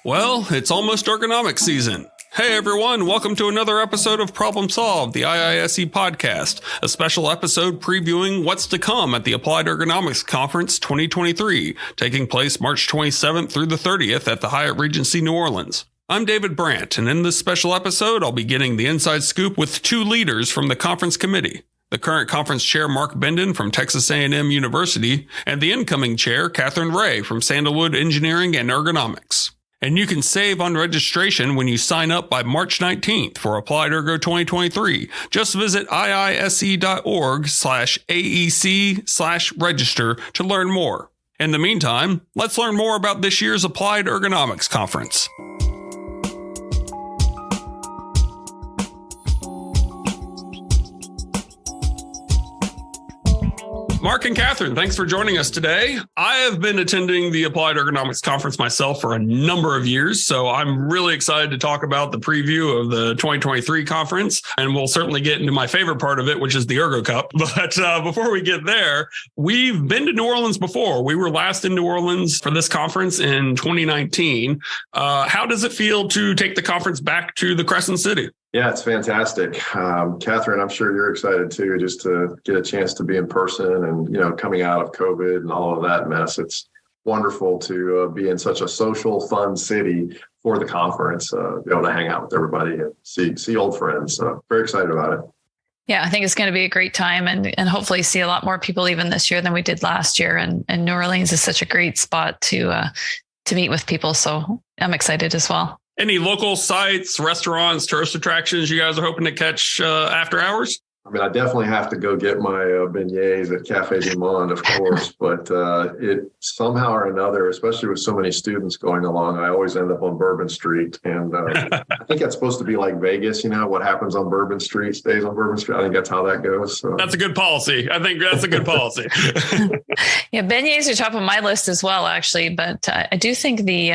Well, it's almost ergonomics season. Hey everyone, welcome to another episode of Problem Solved, the IISE podcast, a special episode previewing what's to come at the Applied Ergonomics Conference 2023, taking place March 27th through the 30th at the Hyatt Regency New Orleans. I'm David Brandt, and in this special episode, I'll be getting the inside scoop with two leaders from the conference committee. The current conference chair, Mark Benden from Texas A&M University, and the incoming chair, Catherine Rae from Sandalwood Engineering and Ergonomics. And you can save on registration when you sign up by March 19th for Applied Ergo 2023. Just visit iise.org/AEC/register to learn more. In the meantime, let's learn more about this year's Applied Ergonomics Conference. Mark and Catherine, thanks for joining us today. I have been attending the Applied Ergonomics Conference myself for a number of years, so I'm really excited to talk about the preview of the 2023 conference, and we'll certainly get into my favorite part of it, which is the Ergo Cup. But before we get there, we've been to New Orleans before. We were last in New Orleans for this conference in 2019. How does it feel to take the conference back to the Crescent City? Yeah, it's fantastic. Catherine, I'm sure you're excited too, just to get a chance to be in person and, coming out of COVID and all of that mess. It's wonderful to be in such a social, fun city for the conference, be able to hang out with everybody and see old friends. So very excited about it. Yeah, I think it's going to be a great time and hopefully see a lot more people even this year than we did last year. And New Orleans is such a great spot to meet with people. So I'm excited as well. Any local sites, restaurants, tourist attractions you guys are hoping to catch after hours? I mean, I definitely have to go get my beignets at Cafe du Monde, of course, but it somehow or another, especially with so many students going along, I always end up on Bourbon Street. And I think that's supposed to be like Vegas, what happens on Bourbon Street stays on Bourbon Street. I think that's how that goes. So. That's a good policy. I think that's a good policy. Yeah, beignets are top of my list as well, actually. But I do think the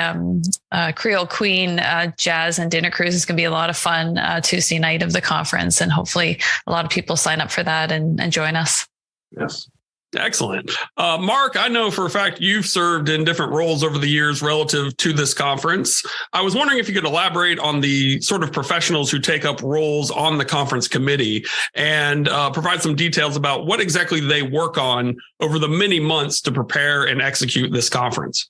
Creole Queen Jazz and Dinner Cruise is going to be a lot of fun Tuesday night of the conference. And hopefully a lot of people sign up for that and join us. Yes. Excellent. Mark, I know for a fact you've served in different roles over the years relative to this conference. I was wondering if you could elaborate on the sort of professionals who take up roles on the conference committee and provide some details about what exactly they work on over the many months to prepare and execute this conference.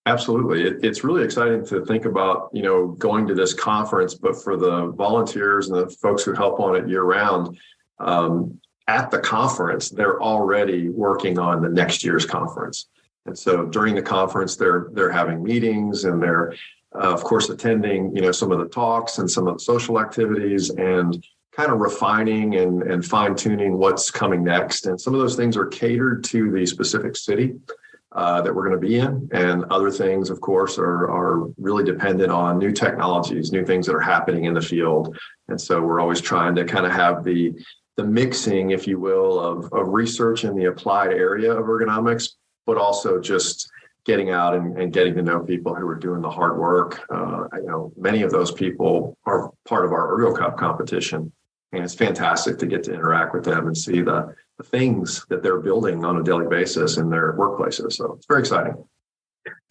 Absolutely. It's really exciting to think about, going to this conference, but for the volunteers and the folks who help on it year round, at the conference, they're already working on the next year's conference. And so during the conference, they're having meetings and they're, of course, attending, some of the talks and some of the social activities and kind of refining and fine tuning what's coming next. And some of those things are catered to the specific city that we're going to be in. And other things, of course, are really dependent on new technologies, new things that are happening in the field. And so we're always trying to kind of have the mixing, if you will, of research in the applied area of ergonomics, but also just getting out and getting to know people who are doing the hard work. Many of those people are part of our Ergo Cup competition. And it's fantastic to get to interact with them and see the things that they're building on a daily basis in their workplaces. So it's very exciting.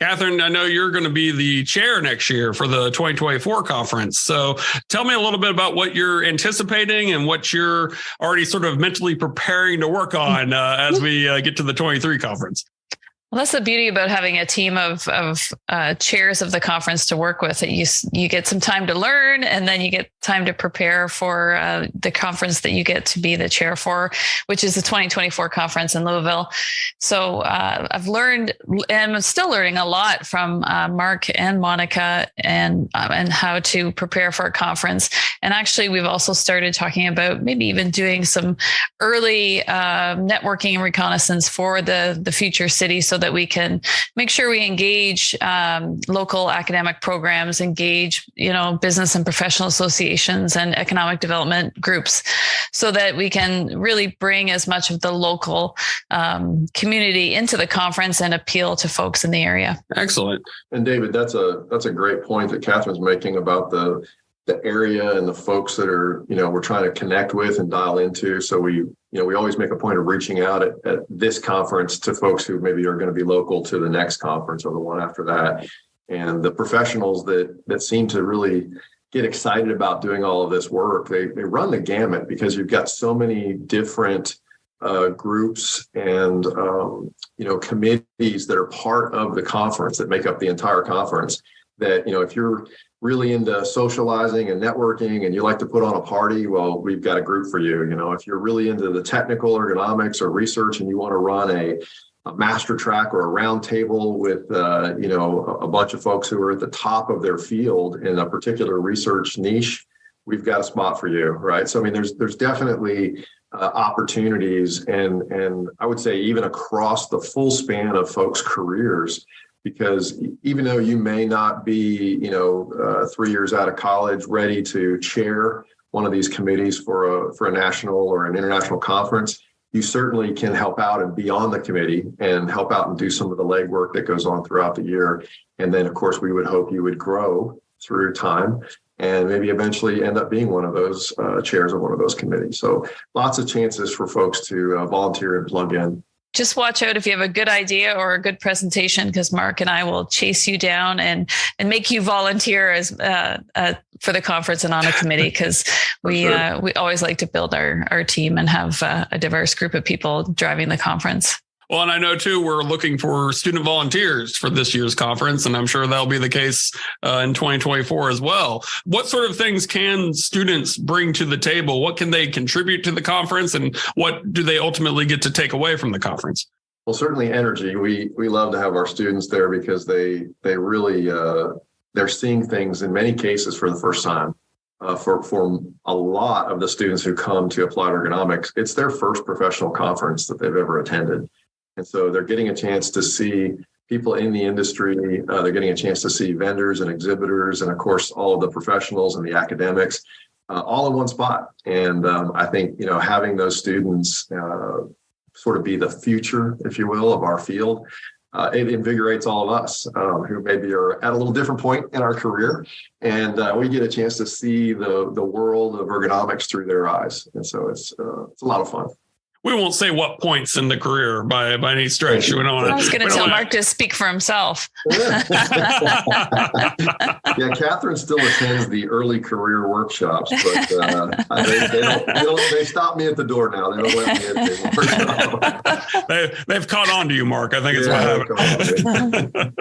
Catherine, I know you're going to be the chair next year for the 2024 conference. So tell me a little bit about what you're anticipating and what you're already sort of mentally preparing to work on as we get to the 23 conference. Well, that's the beauty about having a team of chairs of the conference to work with. You get some time to learn, and then you get time to prepare for the conference that you get to be the chair for, which is the 2024 conference in Louisville. So I've learned, and I'm still learning a lot from Mark and Monica and how to prepare for a conference. And actually, we've also started talking about maybe even doing some early networking and reconnaissance for the future city, so that we can make sure we engage local academic programs, engage, business and professional associations and economic development groups, so that we can really bring as much of the local community into the conference and appeal to folks in the area. Excellent. And David, that's a great point that Catherine's making about the area and the folks that are, we're trying to connect with and dial into. So we always make a point of reaching out at this conference to folks who maybe are going to be local to the next conference or the one after that. And the professionals that seem to really get excited about doing all of this work, they run the gamut because you've got so many different groups and committees that are part of the conference that make up the entire conference. That if you're really into socializing and networking and you like to put on a party, well, we've got a group for you. If you're really into the technical ergonomics or research and you want to run a master track or a round table with a bunch of folks who are at the top of their field in a particular research niche, we've got a spot for you, right? So I mean, there's definitely opportunities, and I would say even across the full span of folks' careers, because even though you may not be 3 years out of college ready to chair one of these committees for a national or an international conference, you certainly can help out and be on the committee and help out and do some of the legwork that goes on throughout the year. And then, of course, we would hope you would grow through time and maybe eventually end up being one of those chairs of one of those committees. So lots of chances for folks to volunteer and plug in. Just watch out if you have a good idea or a good presentation, because Mark and I will chase you down and make you volunteer as for the conference and on a committee, because we always like to build our team and have a diverse group of people driving the conference. Well, and I know, too, we're looking for student volunteers for this year's conference, and I'm sure that'll be the case in 2024 as well. What sort of things can students bring to the table? What can they contribute to the conference, and what do they ultimately get to take away from the conference? Well, certainly energy. We love to have our students there because they really they're seeing things in many cases for the first time. For a lot of the students who come to Applied Ergonomics, it's their first professional conference that they've ever attended. And so they're getting a chance to see people in the industry. They're getting a chance to see vendors and exhibitors, and of course, all of the professionals and the academics, all in one spot. And I think, having those students sort of be the future, if you will, of our field, it invigorates all of us who maybe are at a little different point in our career. And we get a chance to see the world of ergonomics through their eyes. And so it's a lot of fun. We won't say what points in the career by any stretch. I was going to tell Mark to speak for himself. Yeah, Catherine still attends the early career workshops, but they stop me at the door now. They don't let me in anymore. They've caught on to you, Mark. I think it's what happened.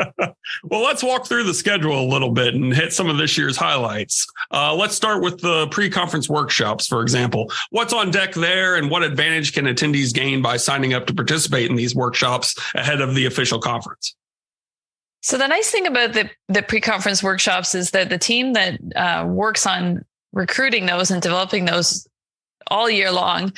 Well, let's walk through the schedule a little bit and hit some of this year's highlights. Let's start with the pre-conference workshops, for example. What's on deck there, and what advantage can attendees gain by signing up to participate in these workshops ahead of the official conference? So the nice thing about the pre-conference workshops is that the team that works on recruiting those and developing those all year long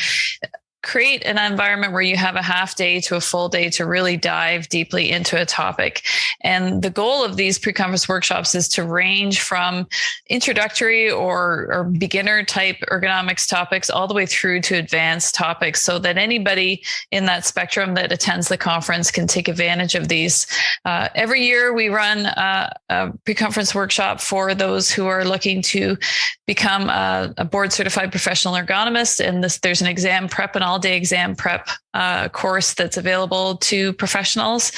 create an environment where you have a half day to a full day to really dive deeply into a topic. And the goal of these pre-conference workshops is to range from introductory or beginner type ergonomics topics all the way through to advanced topics, so that anybody in that spectrum that attends the conference can take advantage of these. Every year we run a pre-conference workshop for those who are looking to become a board certified professional ergonomist. And there's an exam prep and all-day exam prep course that's available to professionals.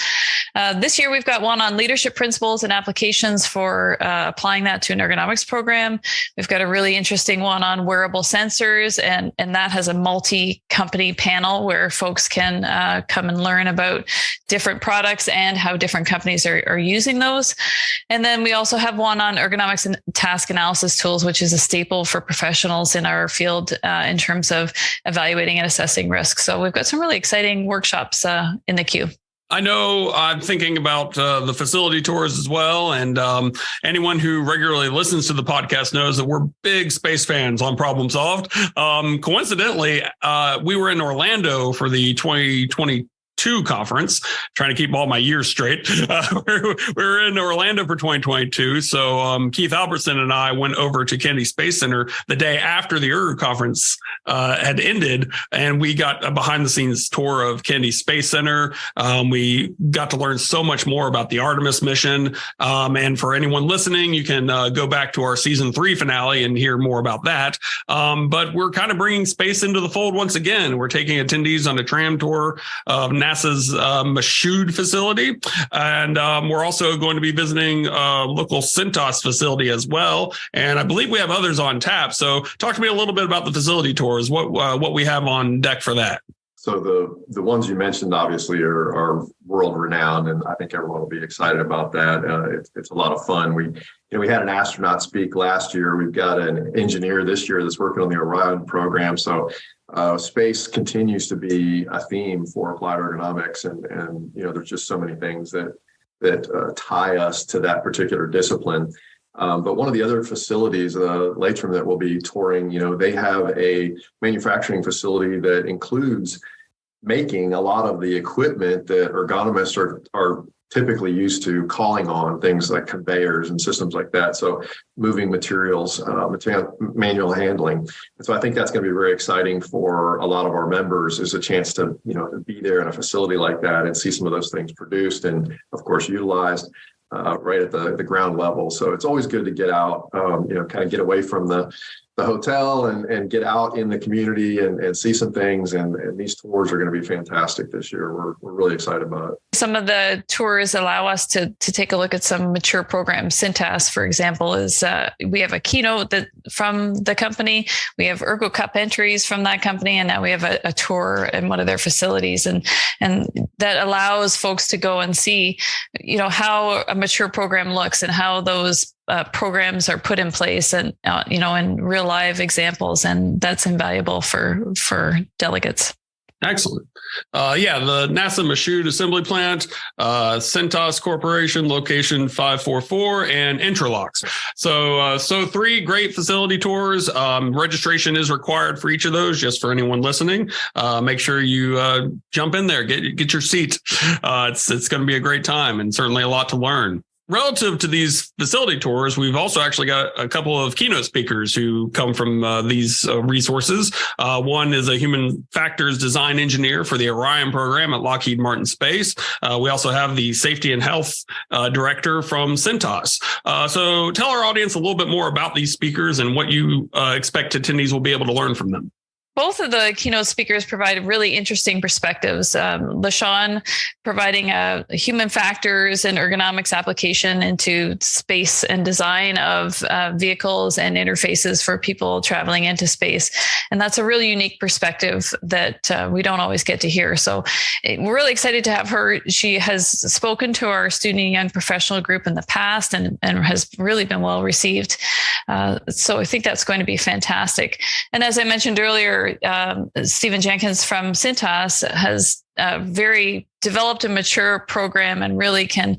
This year, we've got one on leadership principles and applications for applying that to an ergonomics program. We've got a really interesting one on wearable sensors, and that has a multi-company panel where folks can come and learn about different products and how different companies are using those. And then we also have one on ergonomics and task analysis tools, which is a staple for professionals in our field in terms of evaluating and assessing risk. So we've got some really exciting workshops in the queue. I know I'm thinking about the facility tours as well. And anyone who regularly listens to the podcast knows that we're big space fans on Problem Solved. Coincidentally, we were in Orlando for the 2022 conference, trying to keep all my years straight. We were in Orlando for 2022. So Keith Albertson and I went over to Kennedy Space Center the day after the Ergo conference had ended, and we got a behind the scenes tour of Kennedy Space Center. We got to learn so much more about the Artemis mission. And for anyone listening, you can go back to our season 3 finale and hear more about that. But we're kind of bringing space into the fold once again. We're taking attendees on a tram tour of NASA NASA's Michoud facility. And we're also going to be visiting local Cintas facility as well. And I believe we have others on tap. So talk to me a little bit about the facility tours, what we have on deck for that. So the ones you mentioned obviously are world renowned, and I think everyone will be excited about that. It's a lot of fun. We had an astronaut speak last year. We've got an engineer this year that's working on the Orion program. So space continues to be a theme for applied ergonomics, and there's just so many things that tie us to that particular discipline. But one of the other facilities, Latrim, that we'll be touring, they have a manufacturing facility that includes making a lot of the equipment that ergonomists are typically used to calling on, things like conveyors and systems like that. So moving materials, manual handling. And so I think that's going to be very exciting for a lot of our members, is a chance to be there in a facility like that and see some of those things produced and, of course, utilized. Right at the ground level. So it's always good to get out, kind of get away from the hotel and get out in the community and see some things. And these tours are going to be fantastic this year. We're really excited about it. Some of the tours allow us to take a look at some mature programs. Cintas, for example, is we have a keynote from the company. We have Ergo Cup entries from that company, and now we have a tour in one of their facilities, and that allows folks to go and see, how a mature program looks and how those programs are put in place, and in real live examples, and that's invaluable for delegates. Excellent. The NASA Michoud Assembly Plant, Cintas Corporation, location 544, and Interlocks. So 3 great facility tours. Registration is required for each of those, just for anyone listening. Make sure you jump in there, get your seat. It's going to be a great time and certainly a lot to learn. Relative to these facility tours, we've also actually got a couple of keynote speakers who come from these resources. One is a human factors design engineer for the Orion program at Lockheed Martin Space. We also have the safety and health director from Cintas. So tell our audience a little bit more about these speakers and what you expect attendees will be able to learn from them. Both of the keynote speakers provide really interesting perspectives. LaShawn providing a human factors and ergonomics application into space and design of vehicles and interfaces for people traveling into space. And that's a really unique perspective that we don't always get to hear. So we're really excited to have her. She has spoken to our student and young professional group in the past and has really been well received. So I think that's going to be fantastic. And as I mentioned earlier, Stephen Jenkins from Cintas has very developed a mature program and really can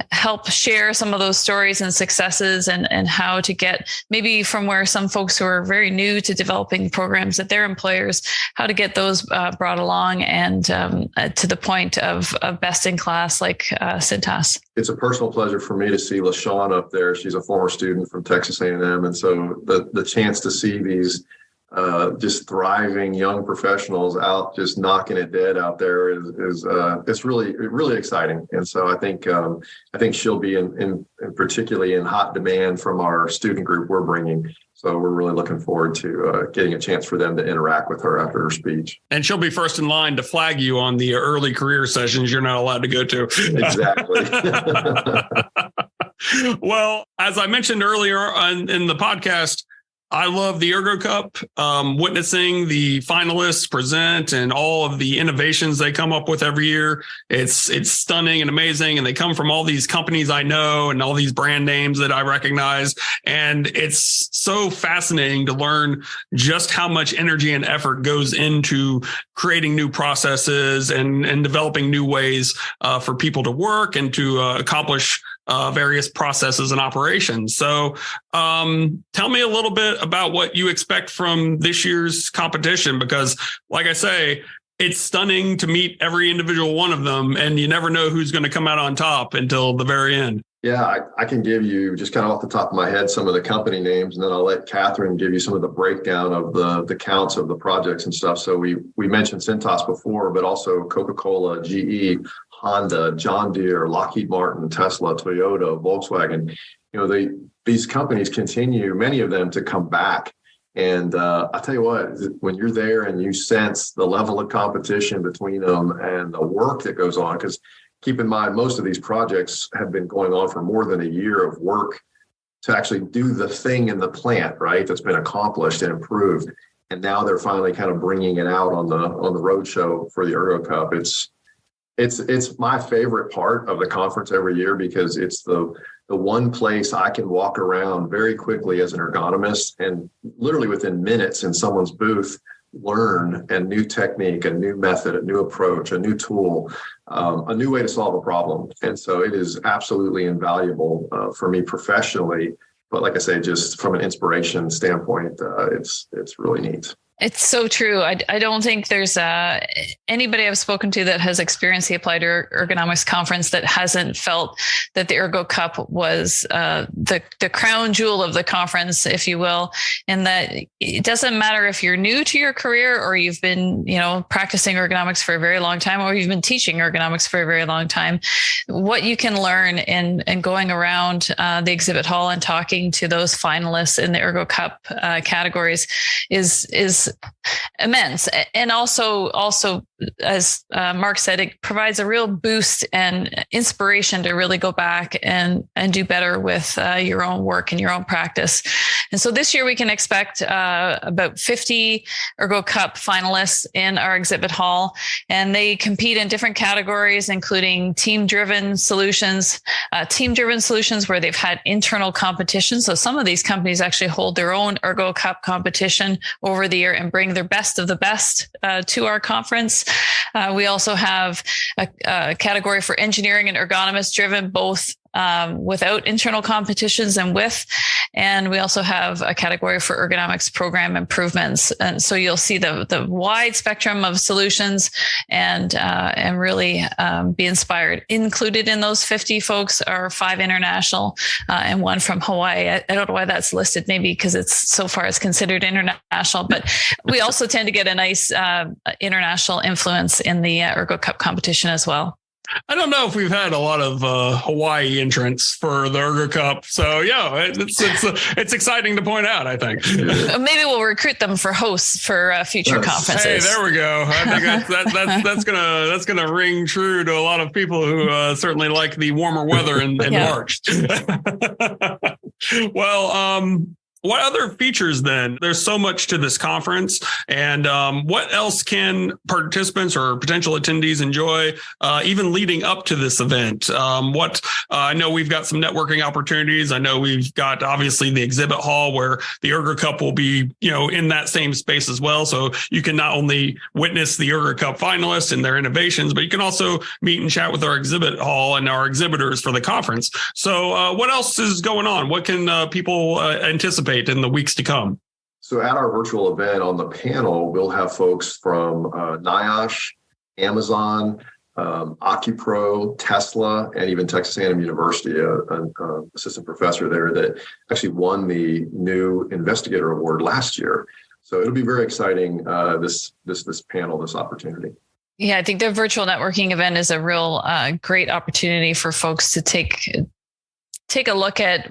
help share some of those stories and successes and how to get maybe from where some folks who are very new to developing programs at their employers, how to get those brought along and to the point of best in class like Cintas. It's a personal pleasure for me to see LaShawn up there. She's a former student from Texas A&M. And so the chance to see these just thriving young professionals out, just knocking it dead out there is it's really exciting. And so I think she'll be in particularly in hot demand from our student group we're bringing. So we're really looking forward to getting a chance for them to interact with her after her speech. And she'll be first in line to flag you on the early career sessions you're not allowed to go to. Exactly. Well, as I mentioned earlier in the podcast, I love the Ergo Cup, witnessing the finalists present and all of the innovations they come up with every year. It's stunning and amazing. And they come from all these companies I know and all these brand names that I recognize. And it's so fascinating to learn just how much energy and effort goes into creating new processes and developing new ways for people to work and to accomplish various processes and operations. So tell me a little bit about what you expect from this year's competition, because like I say, it's stunning to meet every individual one of them, and you never know who's going to come out on top until the very end. Yeah, I can give you just kind of off the top of my head some of the company names, and then I'll let Catherine give you some of the breakdown of the counts of the projects and stuff. So we mentioned Cintas before, but also Coca-Cola, GE, Honda, John Deere, Lockheed Martin, Tesla, Toyota, Volkswagen. These companies continue, many of them, to come back And I'll tell you what, when you're there and you sense the level of competition between them and the work that goes on, because keep in mind, most of these projects have been going on for more than a year of work to actually do the thing in the plant, right? That's been accomplished and improved. And now they're finally kind of bringing it out on the road show for the Ergo Cup. It's my favorite part of the conference every year because it's the one place I can walk around very quickly as an ergonomist and literally within minutes in someone's booth, learn a new technique, a new method, a new approach, a new tool, a new way to solve a problem. And so it is absolutely invaluable for me professionally. But like I say, just from an inspiration standpoint, it's really neat. It's so true. I don't think there's anybody I've spoken to that has experienced the Applied Ergonomics Conference that hasn't felt that the Ergo Cup was the crown jewel of the conference, if you will, and that it doesn't matter if you're new to your career or you've been, practicing ergonomics for a very long time, or you've been teaching ergonomics for a very long time. What you can learn in going around the exhibit hall and talking to those finalists in the Ergo Cup categories is immense. And also, as Mark said, it provides a real boost and inspiration to really go back and do better with your own work and your own practice. And so this year we can expect about 50 Ergo Cup finalists in our exhibit hall, and they compete in different categories, including team-driven solutions where they've had internal competition. So some of these companies actually hold their own Ergo Cup competition over the year and bring their best of the best to our conference. We also have a category for engineering and ergonomics driven, both without internal competitions and with. And we also have a category for ergonomics program improvements. And so you'll see the wide spectrum of solutions and really be inspired. Included in those 50 folks are 5 international and 1 from Hawaii. I don't know why that's listed, maybe because it's considered international, but we also tend to get a nice international influence in the Ergo Cup competition as well. I don't know if we've had a lot of Hawaii entrants for the Ergo Cup. So yeah, it's exciting to point out, I think. Maybe we'll recruit them for hosts for future conferences. Hey, there we go. I think that's gonna ring true to a lot of people who certainly like the warmer weather in March. Well, what other features then? There's so much to this conference, and what else can participants or potential attendees enjoy, even leading up to this event? I know we've got some networking opportunities. I know we've got obviously the exhibit hall where the Ergo Cup will be, in that same space as well. So you can not only witness the Ergo Cup finalists and their innovations, but you can also meet and chat with our exhibit hall and our exhibitors for the conference. So what else is going on? What can people anticipate in the weeks to come? So at our virtual event on the panel, we'll have folks from NIOSH, Amazon, OcuPro, Tesla, and even Texas A&M University, an assistant professor there that actually won the new investigator award last year. So it'll be very exciting, this panel, this opportunity. Yeah, I think the virtual networking event is a real great opportunity for folks to take a look at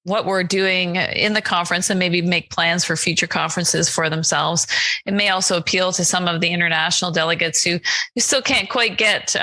what we're doing in the conference and maybe make plans for future conferences for themselves. It may also appeal to some of the international delegates who still can't quite get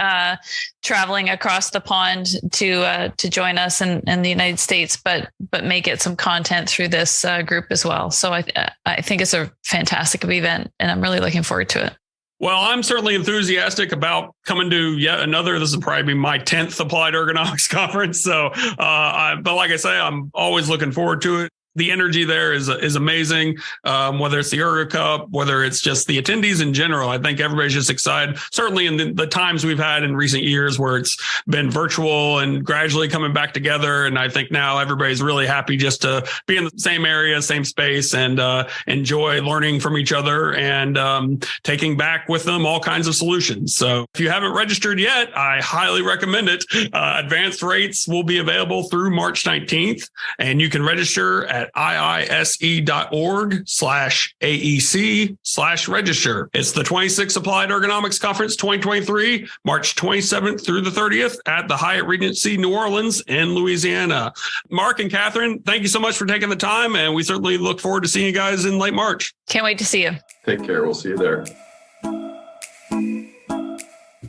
traveling across the pond to join us in the United States, but may get some content through this group as well. So I think it's a fantastic event, and I'm really looking forward to it. Well, I'm certainly enthusiastic about coming to yet another. This will probably be my 10th Applied Ergonomics Conference. So, but like I say, I'm always looking forward to it. The energy there is amazing, whether it's the Ergo Cup, whether it's just the attendees in general. I think everybody's just excited, certainly in the times we've had in recent years where it's been virtual and gradually coming back together. And I think now everybody's really happy just to be in the same area, same space, and enjoy learning from each other and taking back with them all kinds of solutions. So if you haven't registered yet, I highly recommend it. Advanced rates will be available through March 19th, and you can register at at iise.org/AEC/register. It's the 26th Applied Ergonomics Conference 2023, March 27th through the 30th at the Hyatt Regency New Orleans in Louisiana. Mark and Catherine, thank you so much for taking the time, and we certainly look forward to seeing you guys in late March. Can't wait to see you. Take care. We'll see you there.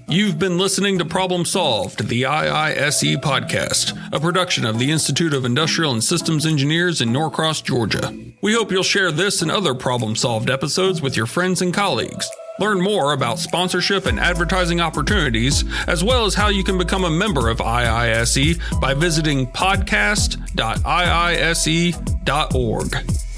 You've been listening to Problem Solved, the IISE podcast, a production of the Institute of Industrial and Systems Engineers in Norcross, Georgia. We hope you'll share this and other Problem Solved episodes with your friends and colleagues. Learn more about sponsorship and advertising opportunities, as well as how you can become a member of IISE by visiting podcast.iise.org.